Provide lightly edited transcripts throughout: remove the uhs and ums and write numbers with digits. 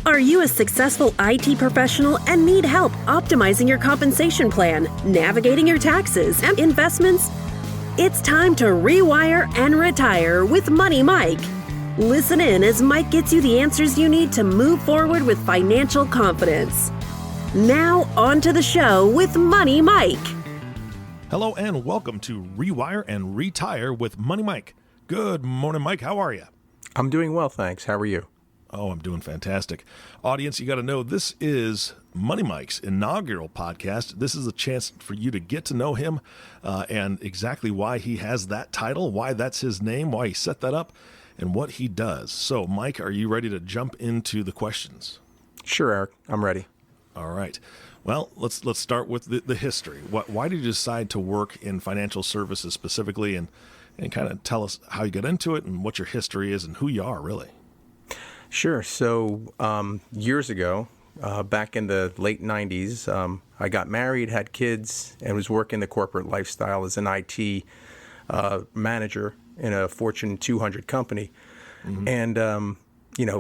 Are you a successful IT professional and need help optimizing your compensation plan, navigating your taxes and investments? It's time to rewire and retire with Money Mike. Listen in as Mike gets you the answers you need to move forward with financial confidence. Now, on to the show with Money Mike. Hello and welcome to Rewire and Retire with Money Mike. Good morning, Mike. How are you? I'm doing well, thanks. How are you? Oh, I'm doing fantastic. Audience, you got to know this is Money Mike's inaugural podcast. This is a chance for you to get to know him and exactly why he has that title, why that's his name, why he set that up, and what he does. So, Mike, are you ready to jump into the questions? Sure, Eric. I'm ready. All right. Well, let's start with the history. Why did you decide to work in financial services specifically, and kind of tell us how you got into it and what your history is and who you are, really? Sure. So years ago, back in the late 90s, I got married, had kids, and was working the corporate lifestyle as an IT manager in a Fortune 200 company. Mm-hmm. And,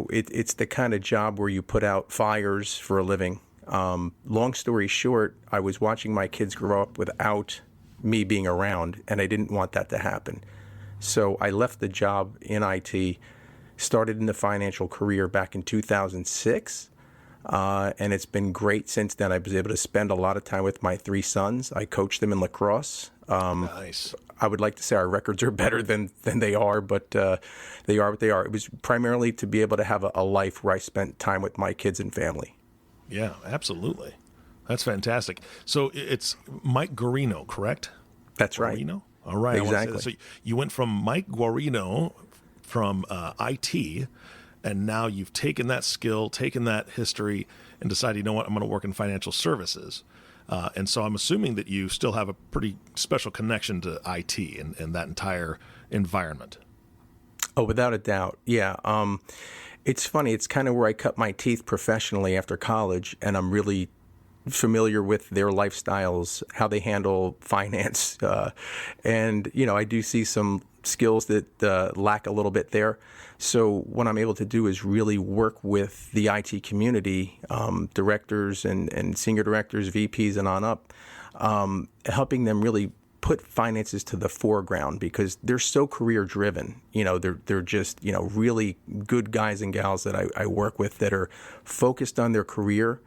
it's the kind of job where you put out fires for a living. Long story short, I was watching my kids grow up without me being around, and I didn't want that to happen. So I left the job in IT, started in the financial career back in 2006, and it's been great since then. I was able to spend a lot of time with my three sons. I coached them in lacrosse. Nice. I would like to say our records are better than they are, but they are what they are. It was primarily to be able to have a life where I spent time with my kids and family. Yeah, absolutely. That's fantastic. So it's Mike Guarino, correct? That's right. Guarino? All right. Exactly. So you went from Mike Guarino from IT, and now you've taken that skill, taken that history, and decided, you know what, I'm going to work in financial services. And so I'm assuming that you still have a pretty special connection to IT and that entire environment. Oh, without a doubt. Yeah. It's funny. It's kind of where I cut my teeth professionally after college, and I'm really familiar with their lifestyles, how they handle finance. And, I do see some skills that lack a little bit there. So what I'm able to do is really work with the IT community, directors and senior directors, VPs and on up, helping them really put finances to the foreground because they're so career driven. They're just, really good guys and gals that I work with that are focused on their career.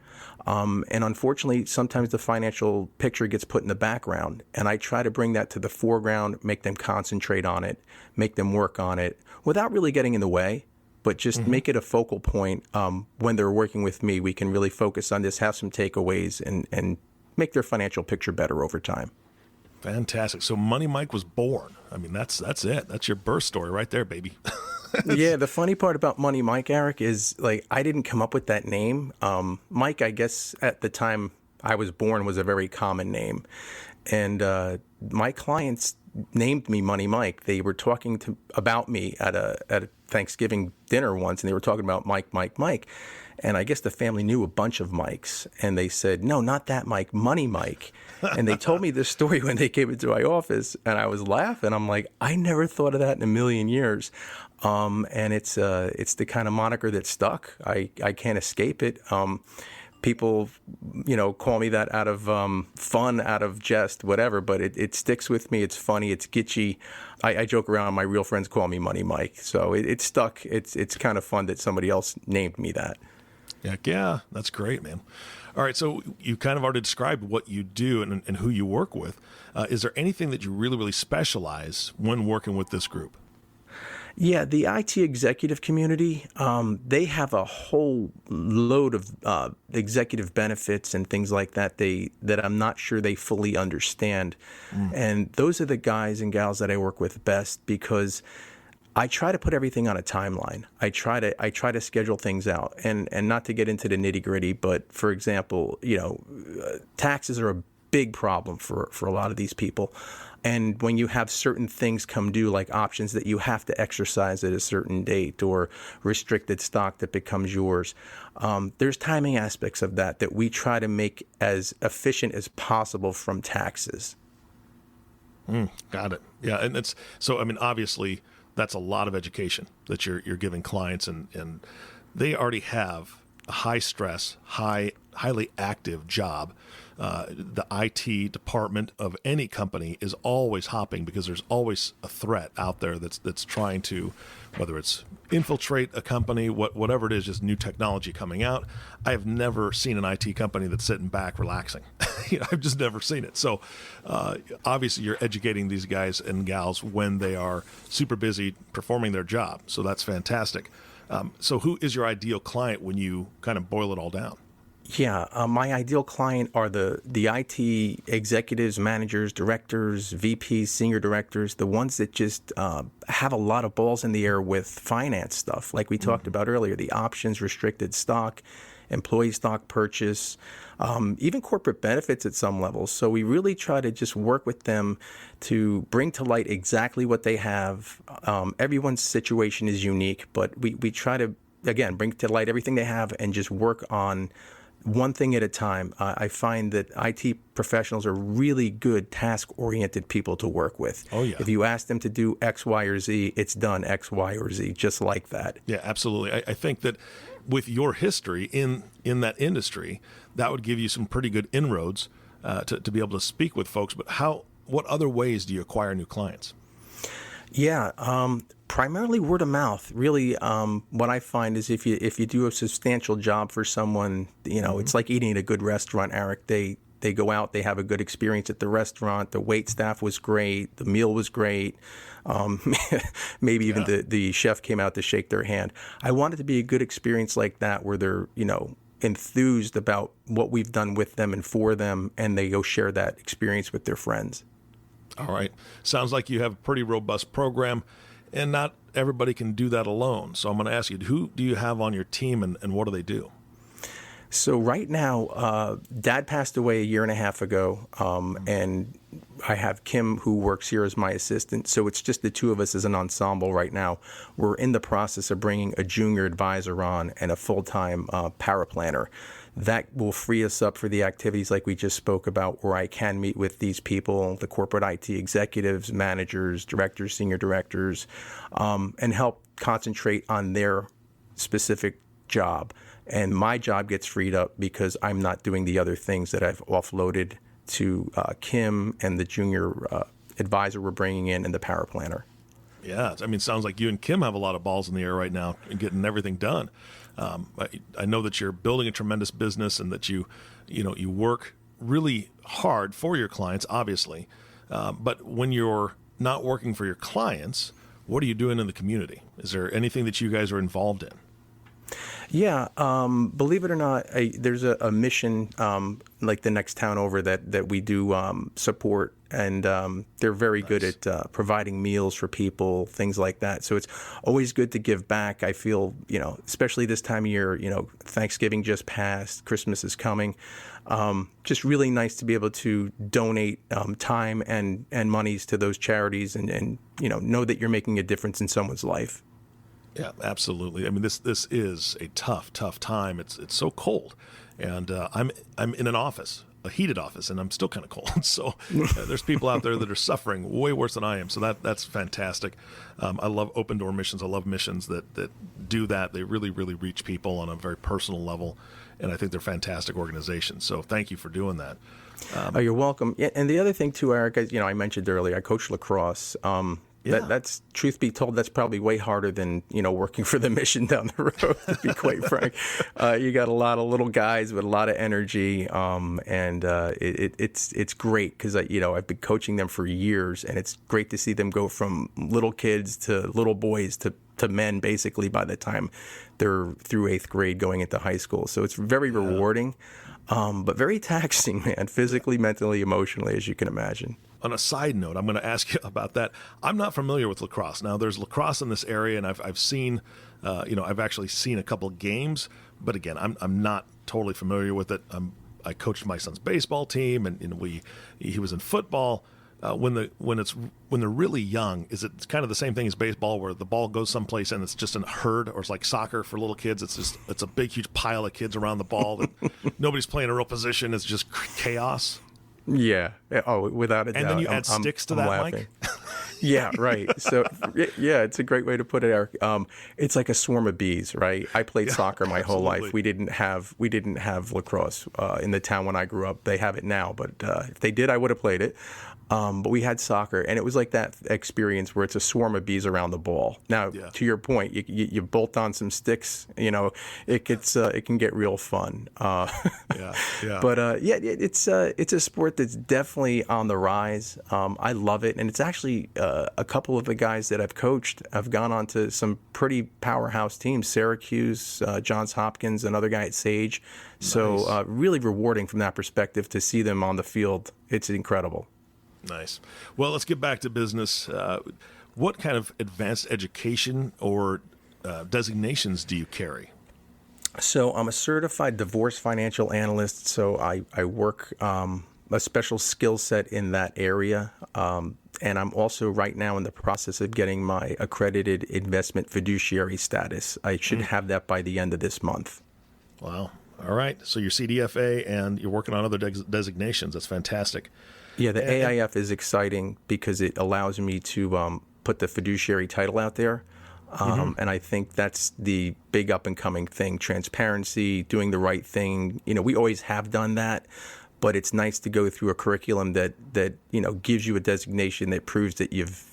And unfortunately, sometimes the financial picture gets put in the background, and I try to bring that to the foreground, make them concentrate on it, make them work on it without really getting in the way, but just make it a focal point. When they're working with me, we can really focus on this, have some takeaways, and make their financial picture better over time. Fantastic. So Money Mike was born. I mean, that's it. That's your birth story right there, baby. Yeah, the funny part about Money Mike, Eric, is I didn't come up with that name. Mike, I guess at the time I was born, was a very common name. And my clients named me Money Mike. They were talking about me at a Thanksgiving dinner once, and they were talking about Mike. And I guess the family knew a bunch of Mikes, and they said, no, not that Mike, Money Mike. And they told me this story when they came into my office, and I was laughing. I'm like, I never thought of that in a million years. And it's the kind of moniker that stuck. I can't escape it. People, call me that out of fun, out of jest, whatever, but it sticks with me. It's funny. It's kitschy. I joke around. My real friends call me Money Mike. So it stuck. It's kind of fun that somebody else named me that. Heck yeah, that's great, man. All right, so you kind of already described what you do and who you work with. Is there anything that you really, really specialize when working with this group? Yeah, the IT executive community, they have a whole load of executive benefits and things like that that I'm not sure they fully understand. And those are the guys and gals that I work with best because I try to put everything on a timeline. I try to schedule things out, and not to get into the nitty gritty, but for example, taxes are a big problem for a lot of these people. And when you have certain things come due, like options that you have to exercise at a certain date or restricted stock that becomes yours, there's timing aspects of that we try to make as efficient as possible from taxes. Got it. Yeah, and it's so. I mean, obviously, that's a lot of education that you're giving clients, and they already have a high stress, highly active job. The IT department of any company is always hopping because there's always a threat out there that's trying to, whether it's infiltrate a company, whatever it is, just new technology coming out. I have never seen an IT company that's sitting back relaxing. I've just never seen it. So obviously you're educating these guys and gals when they are super busy performing their job. So that's fantastic. So who is your ideal client when you kind of boil it all down? Yeah, my ideal client are the IT executives, managers, directors, VPs, senior directors, the ones that just have a lot of balls in the air with finance stuff, like we talked about earlier, the options, restricted stock, employee stock purchase, even corporate benefits at some levels. So we really try to just work with them to bring to light exactly what they have. Everyone's situation is unique, but we try to, again, bring to light everything they have and just work on one thing at a time. I find that IT professionals are really good task-oriented people to work with. Oh, yeah. If you ask them to do X, Y, or Z, it's done X, Y, or Z, just like that. Yeah, absolutely. I think that with your history in that industry, that would give you some pretty good inroads to be able to speak with folks. But what other ways do you acquire new clients? Yeah, primarily word of mouth. Really, what I find is if you do a substantial job for someone, it's like eating at a good restaurant, Eric. They go out, they have a good experience at the restaurant. The wait staff was great. The meal was great. Maybe even the chef came out to shake their hand. I want it to be a good experience like that where they're, enthused about what we've done with them and for them, and they go share that experience with their friends. All right. Sounds like you have a pretty robust program, and not everybody can do that alone. So I'm going to ask you, who do you have on your team, and what do they do? So right now, Dad passed away a year and a half ago, and I have Kim, who works here as my assistant. So it's just the two of us as an ensemble right now. We're in the process of bringing a junior advisor on and a full-time paraplanner. That will free us up for the activities like we just spoke about, where I can meet with these people, the corporate IT executives, managers, directors, senior directors, and help concentrate on their specific job. And my job gets freed up because I'm not doing the other things that I've offloaded to Kim and the junior advisor we're bringing in and the paraplanner. Yeah, I mean, it sounds like you and Kim have a lot of balls in the air right now and getting everything done. I know that you're building a tremendous business and that you work really hard for your clients, obviously. But when you're not working for your clients, what are you doing in the community? Is there anything that you guys are involved in? Yeah, believe it or not, there's a mission like the next town over that we do support, and they're very good at providing meals for people, things like that. So it's always good to give back. I feel, especially this time of year, Thanksgiving just passed, Christmas is coming. Just really nice to be able to donate time and monies to those charities and know that you're making a difference in someone's life. Yeah, absolutely. I mean, this is a tough time. It's so cold, and I'm in an office, a heated office, and I'm still kind of cold. So there's people out there that are suffering way worse than I am. So that's fantastic. I love open door missions. I love missions that do that. They really reach people on a very personal level, and I think they're fantastic organizations. So thank you for doing that. You're welcome. Yeah, and the other thing too, Eric, I mentioned earlier, I coach lacrosse. Yeah. That's, truth be told, that's probably way harder than, working for the mission down the road, to be quite frank. You got a lot of little guys with a lot of energy, and it's great because, I've been coaching them for years, and it's great to see them go from little kids to little boys to men, basically, by the time they're through 8th grade going into high school. So it's very rewarding, but very taxing, man, physically, mentally, emotionally, as you can imagine. On a side note, I'm going to ask you about that. I'm not familiar with lacrosse. Now, there's lacrosse in this area, and I've seen, I've actually seen a couple games. But again, I'm not totally familiar with it. I coached my son's baseball team, and he was in football. When they're really young, is it kind of the same thing as baseball, where the ball goes someplace and it's just a herd, or it's like soccer for little kids? It's a big, huge pile of kids around the ball that nobody's playing a real position. It's just chaos. Yeah. Oh, without a doubt. And then you add sticks to that, laughing. Mike? Yeah, right. So, yeah, it's a great way to put it, Eric. It's like a swarm of bees, right? I played soccer my whole life. We didn't have lacrosse in the town when I grew up. They have it now, but if they did, I would have played it. But we had soccer, and it was like that experience where it's a swarm of bees around the ball. Now, to your point, you bolt on some sticks, it can get real fun. But it's a sport that's definitely on the rise. I love it, and it's actually a couple of the guys that I've coached have gone on to some pretty powerhouse teams: Syracuse, Johns Hopkins, another guy at Sage. Nice. So really rewarding from that perspective to see them on the field. It's incredible. Nice. Well, let's get back to business. What kind of advanced education or designations do you carry? So I'm a certified divorce financial analyst. So I work a special skill set in that area. And I'm also right now in the process of getting my accredited investment fiduciary status. I should have that by the end of this month. Wow. All right. So you're CDFA and you're working on other designations. That's fantastic. Yeah, the AIF is exciting because it allows me to put the fiduciary title out there. And I think that's the big up-and-coming thing, transparency, doing the right thing. We always have done that, but it's nice to go through a curriculum that gives you a designation that proves that you've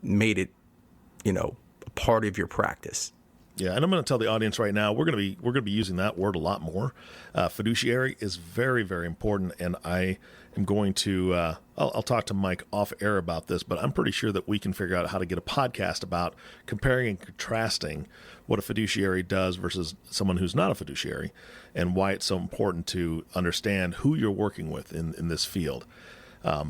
made it, a part of your practice. Yeah, and I'm going to tell the audience right now, we're going to be using that word a lot more. Fiduciary is very, very important, and I am going to I'll talk to Mike off air about this, but I'm pretty sure that we can figure out how to get a podcast about comparing and contrasting what a fiduciary does versus someone who's not a fiduciary, and why it's so important to understand who you're working with in this field.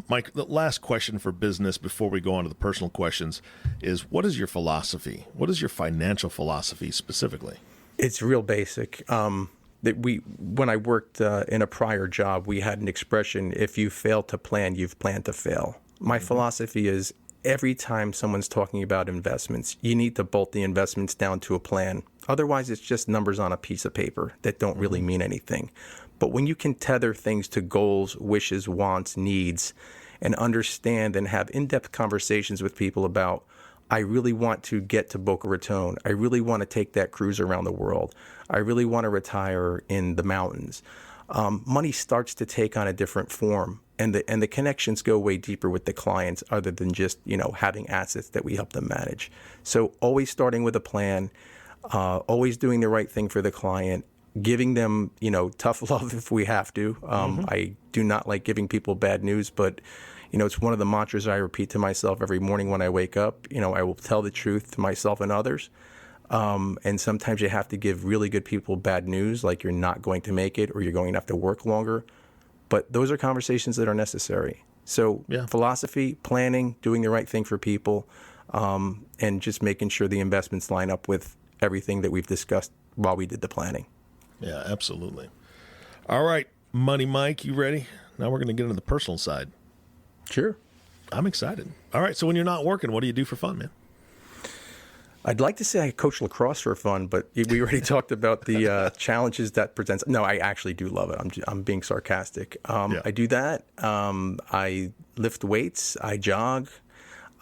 Mike, the last question for business before we go on to the personal questions is, what is your philosophy? What is your financial philosophy specifically? It's real basic. When I worked in a prior job, we had an expression: if you fail to plan, you've planned to fail. My philosophy is, every time someone's talking about investments, you need to bolt the investments down to a plan. Otherwise, it's just numbers on a piece of paper that don't really mean anything. But when you can tether things to goals, wishes, wants, needs, and understand and have in-depth conversations with people about, I really want to get to Boca Raton. I really want to take that cruise around the world. I really want to retire in the mountains. Money starts to take on a different form, and the connections go way deeper with the clients, other than just having assets that we help them manage. So always starting with a plan, always doing the right thing for the client, giving them tough love if we have to. I do not like giving people bad news, but it's one of the mantras I repeat to myself every morning when I wake up. I will tell the truth to myself and others. And sometimes you have to give really good people bad news, like you're not going to make it or you're going to have to work longer. But those are conversations that are necessary. So philosophy, planning, doing the right thing for people, and just making sure the investments line up with everything that we've discussed while we did the planning. Yeah, absolutely. All right, Money Mike, you ready? Now we're going to get into the personal side. Sure. I'm excited. All right, so when you're not working, what do you do for fun, man? I'd like to say I coach lacrosse for fun, but we already talked about the challenges that presents. No, I actually do love it. I'm being sarcastic. I do that. I lift weights. I jog.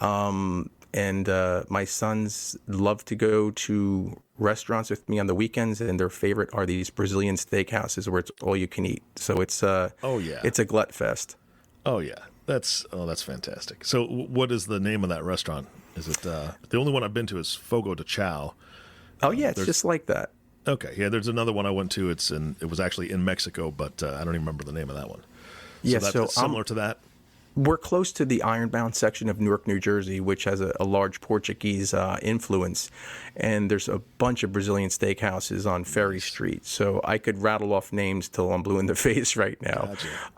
And my sons love to go to restaurants with me on the weekends, and their favorite are these Brazilian steakhouses where it's all you can eat. So it's it's a glut fest. Oh yeah, that's fantastic. So what is the name of that restaurant? Is it the only one I've been to is Fogo de Chao? Oh yeah, it's just like that. Okay, yeah. There's another one I went to. It was actually in Mexico, but I don't even remember the name of that one. So that's similar to that. We're close to the Ironbound section of Newark, New Jersey, which has a large Portuguese influence. And there's a bunch of Brazilian steakhouses on Ferry Street. So I could rattle off names till I'm blue in the face right now.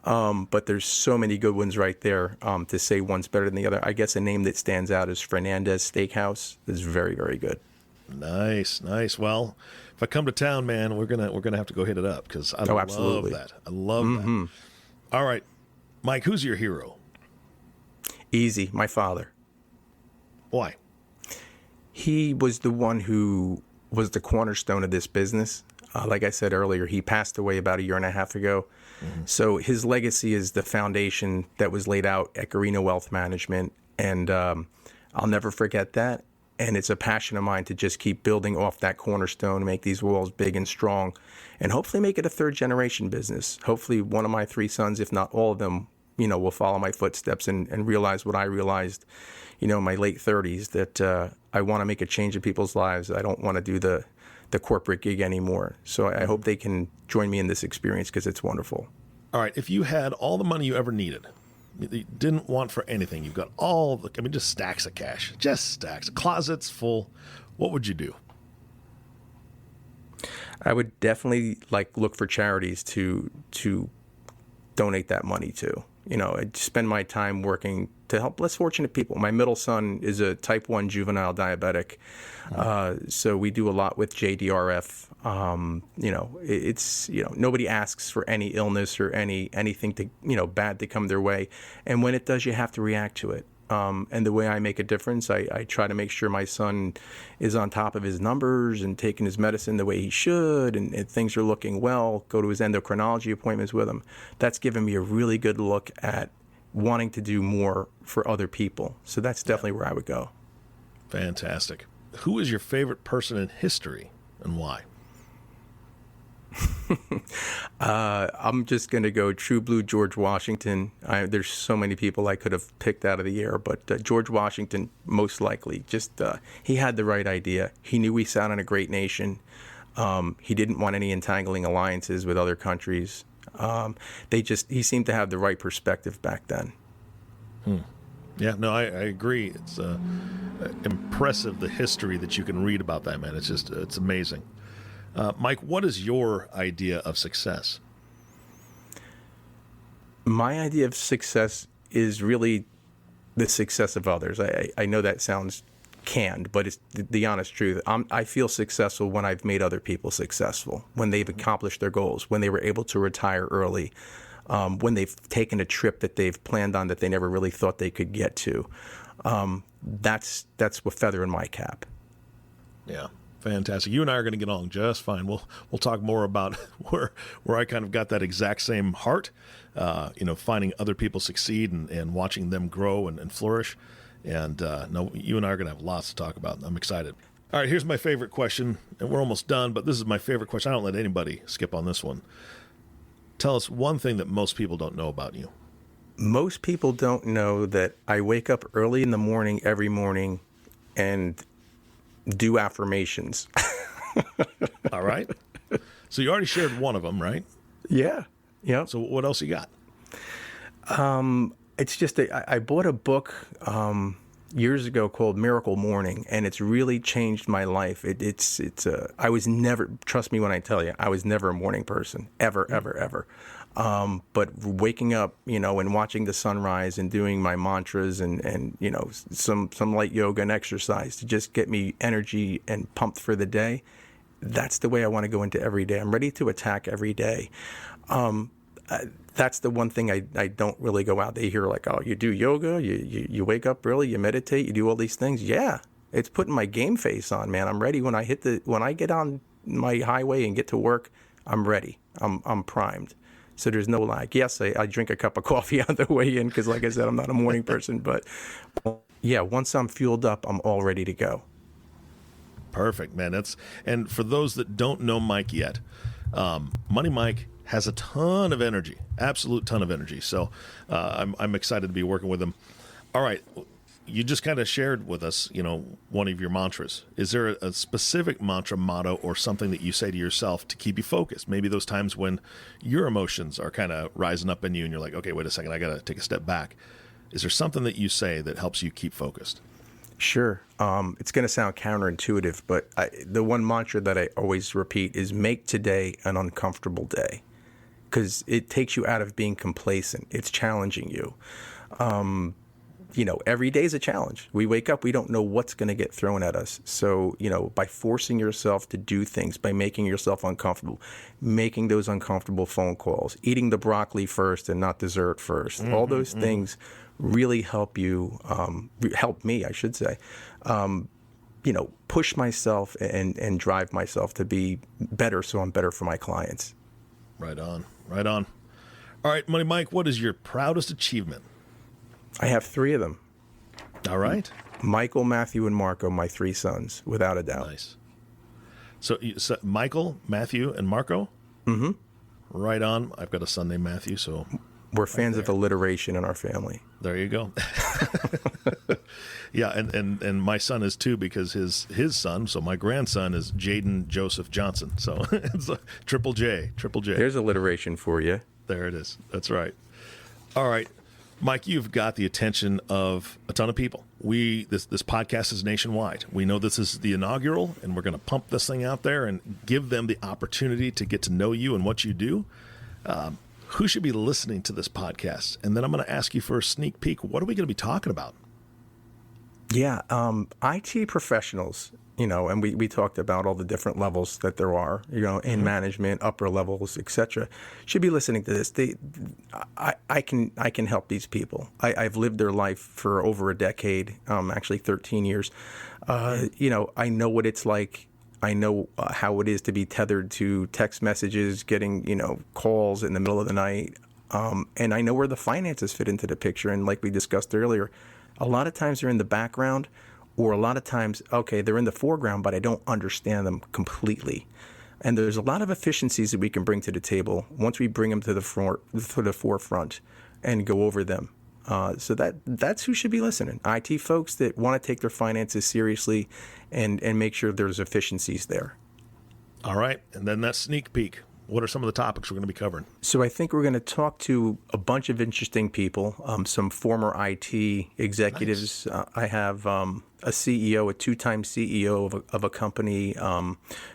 Gotcha. But there's so many good ones right there. To say one's better than the other, I guess a name that stands out is Fernandez Steakhouse. It's very, very good. Nice. Well, if I come to town, man, we're gonna have to go hit it up, because I love that. I love that. All right, Mike, who's your hero? Easy, my father. Why? He was the one who was the cornerstone of this business. Like I said earlier, he passed away about a year and a half ago. So his legacy is the foundation that was laid out at Guarino Wealth Management. And I'll never forget that. And it's a passion of mine to just keep building off that cornerstone, make these walls big and strong, and hopefully make it a third generation business. Hopefully one of my 3 sons, if not all of them, will follow my footsteps and realize what I realized, in my late 30s, that I want to make a change in people's lives. I don't want to do the corporate gig anymore. So I hope they can join me in this experience because it's wonderful. All right. If you had all the money you ever needed, you didn't want for anything, you've got just stacks of cash, just stacks, closets full, what would you do? I would definitely look for charities to donate that money to. I'd spend my time working to help less fortunate people. My middle son is a type 1 juvenile diabetic. So we do a lot with JDRF. It's nobody asks for any illness or anything to, bad to come their way. And when it does, you have to react to it. And the way I make a difference, I try to make sure my son is on top of his numbers and taking his medicine the way he should, and things are looking well, go to his endocrinology appointments with him. That's given me a really good look at wanting to do more for other people. So that's definitely where I would go. Fantastic. Who is your favorite person in history and why? I'm just going to go true blue George Washington. There's so many people I could have picked out of the air, but George Washington, most likely. Just he had the right idea. He knew we sat on a great nation. He didn't want any entangling alliances with other countries. He seemed to have the right perspective back then. Yeah, no, I agree. It's impressive, the history that you can read about that man. It's amazing. Mike, what is your idea of success? My idea of success is really the success of others. I know that sounds canned, but it's the honest truth. I feel successful when I've made other people successful, when they've accomplished their goals, when they were able to retire early, when they've taken a trip that they've planned on that they never really thought they could get to. That's a feather in my cap. Yeah. Fantastic. You and I are going to get along just fine. We'll talk more about where I kind of got that exact same heart, finding other people succeed and watching them grow and flourish. And no, you and I are going to have lots to talk about. I'm excited. All right, here's my favorite question, and we're almost done, but this is my favorite question. I don't let anybody skip on this one. Tell us one thing that most people don't know about you. Most people don't know that I wake up early in the morning every morning and do affirmations. All right. So you already shared one of them, right? Yeah. Yeah. So what else you got? It's just I bought a book years ago called Miracle Morning, and it's really changed my life. I was never, trust me when I tell you, I was never a morning person, ever. But waking up, and watching the sunrise and doing my mantras and some light yoga and exercise to just get me energy and pumped for the day. That's the way I want to go into every day. I'm ready to attack every day. That's the one thing I don't really go out there. You hear oh, you do yoga, you wake up early, you meditate, you do all these things. Yeah, it's putting my game face on, man. I'm ready when I get on my highway and get to work. I'm ready. I'm primed. So there's no lag. Yes, I drink a cup of coffee on the way in because, like I said, I'm not a morning person. But yeah, once I'm fueled up, I'm all ready to go. Perfect, man. And for those that don't know Mike yet, Money Mike has a ton of energy, absolute ton of energy. So I'm excited to be working with him. All right. You just kind of shared with us, one of your mantras. Is there a specific mantra, motto, or something that you say to yourself to keep you focused? Maybe those times when your emotions are kind of rising up in you and you're like, okay, wait a second, I got to take a step back. Is there something that you say that helps you keep focused? Sure. It's going to sound counterintuitive, but the one mantra that I always repeat is make today an uncomfortable day, because it takes you out of being complacent. It's challenging you. Every day is a challenge. We wake up, we don't know what's going to get thrown at us. So, by forcing yourself to do things, by making yourself uncomfortable, making those uncomfortable phone calls, eating the broccoli first and not dessert first, all those things really help you, help me, I should say, push myself and drive myself to be better so I'm better for my clients. Right on. All right, Money Mike, what is your proudest achievement? I have 3 of them. All right. Michael, Matthew, and Marco, my 3 sons, without a doubt. Nice. So Michael, Matthew, and Marco? Mm-hmm. Right on. I've got a son named Matthew, so... We're fans of alliteration in our family. There you go. Yeah, and my son is too, because his son, so my grandson, is Jaden Joseph Johnson. So it's a Triple J. There's alliteration for you. There it is. That's right. All right. Mike, you've got the attention of a ton of people. This podcast is nationwide. We know this is the inaugural, and we're going to pump this thing out there and give them the opportunity to get to know you and what you do. Who should be listening to this podcast? And then I'm going to ask you for a sneak peek. What are we going to be talking about? Yeah, IT professionals, and we talked about all the different levels that there are, in management, upper levels, etc. Should be listening to this. I can help these people. I've lived their life for over a decade, actually 13 years. I know what it's like. I know how it is to be tethered to text messages, getting, calls in the middle of the night. And I know where the finances fit into the picture. And like we discussed earlier, a lot of times they're in the background, or a lot of times, they're in the foreground, but I don't understand them completely. And there's a lot of efficiencies that we can bring to the table once we bring them to the forefront and go over them. So that's who should be listening. IT folks that want to take their finances seriously and make sure there's efficiencies there. All right. And then that sneak peek. What are some of the topics we're going to be covering? So I think we're going to talk to a bunch of interesting people, some former IT executives. Nice. I have a CEO, a 2-time CEO of a company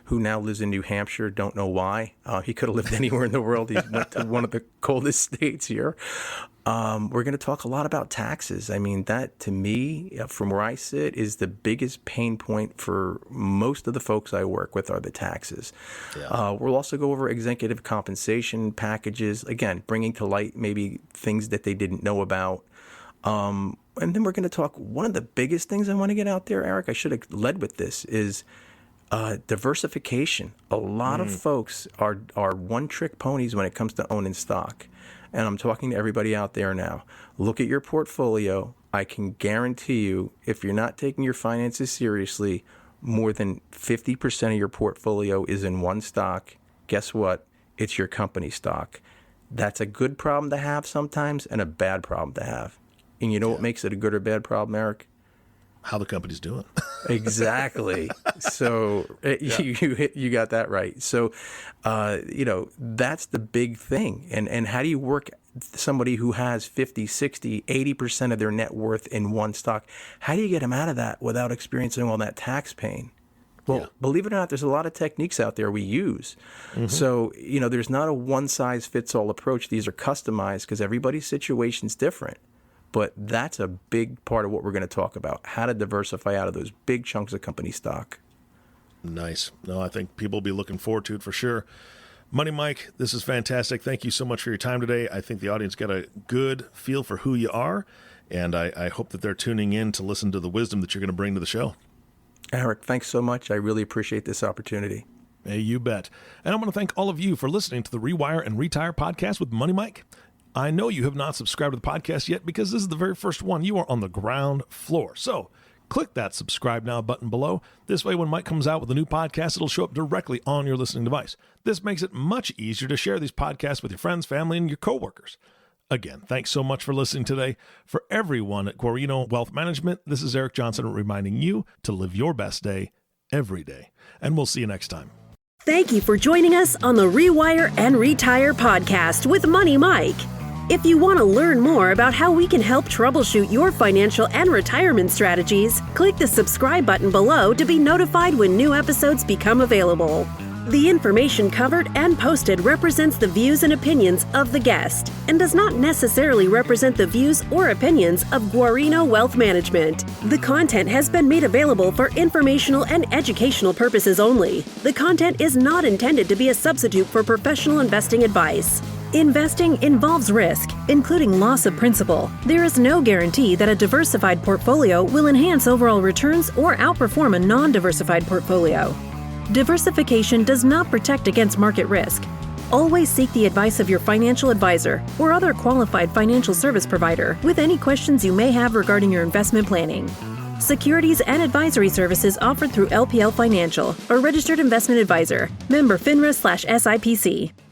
who now lives in New Hampshire. Don't know why. He could have lived anywhere in the world. He went to one of the coldest states here. We're going to talk a lot about taxes. I mean, that to me, from where I sit, is the biggest pain point for most of the folks I work with are the taxes. Yeah. We'll also go over executive compensation packages, again, bringing to light maybe things that they didn't know about. And then we're going to talk, one of the biggest things I want to get out there, Eric, I should have led with this, is diversification. A lot of folks are one-trick ponies when it comes to owning stock. And I'm talking to everybody out there now. Look at your portfolio. I can guarantee you, if you're not taking your finances seriously, more than 50% of your portfolio is in one stock. Guess what? It's your company stock. That's a good problem to have sometimes and a bad problem to have. And you know what makes it a good or bad problem, Eric? How the company's doing. Exactly. So you got that right. So, that's the big thing. And how do you work somebody who has 50, 60, 80% of their net worth in one stock? How do you get them out of that without experiencing all that tax pain? Well, believe it or not, there's a lot of techniques out there we use. Mm-hmm. So, there's not a one-size-fits-all approach. These are customized because everybody's situation's different. But that's a big part of what we're going to talk about, how to diversify out of those big chunks of company stock. Nice. No, I think people will be looking forward to it for sure. Money Mike, this is fantastic. Thank you so much for your time today. I think the audience got a good feel for who you are, and I hope that they're tuning in to listen to the wisdom that you're going to bring to the show. Eric, thanks so much. I really appreciate this opportunity. Hey, you bet. And I want to thank all of you for listening to the Rewire and Retire podcast with Money Mike. I know you have not subscribed to the podcast yet because this is the very first one. You are on the ground floor. So click that subscribe now button below. This way, when Mike comes out with a new podcast, it'll show up directly on your listening device. This makes it much easier to share these podcasts with your friends, family, and your coworkers. Again, thanks so much for listening today. For everyone at Guarino Wealth Management, this is Eric Johnson reminding you to live your best day every day. And we'll see you next time. Thank you for joining us on the Rewire and Retire podcast with Money Mike. If you want to learn more about how we can help troubleshoot your financial and retirement strategies, click the subscribe button below to be notified when new episodes become available. The information covered and posted represents the views and opinions of the guest and does not necessarily represent the views or opinions of Guarino Wealth Management. The content has been made available for informational and educational purposes only. The content is not intended to be a substitute for professional investing advice. Investing involves risk, including loss of principal. There is no guarantee that a diversified portfolio will enhance overall returns or outperform a non-diversified portfolio. Diversification does not protect against market risk. Always seek the advice of your financial advisor or other qualified financial service provider with any questions you may have regarding your investment planning. Securities and advisory services offered through LPL Financial, a registered investment advisor. Member FINRA/SIPC.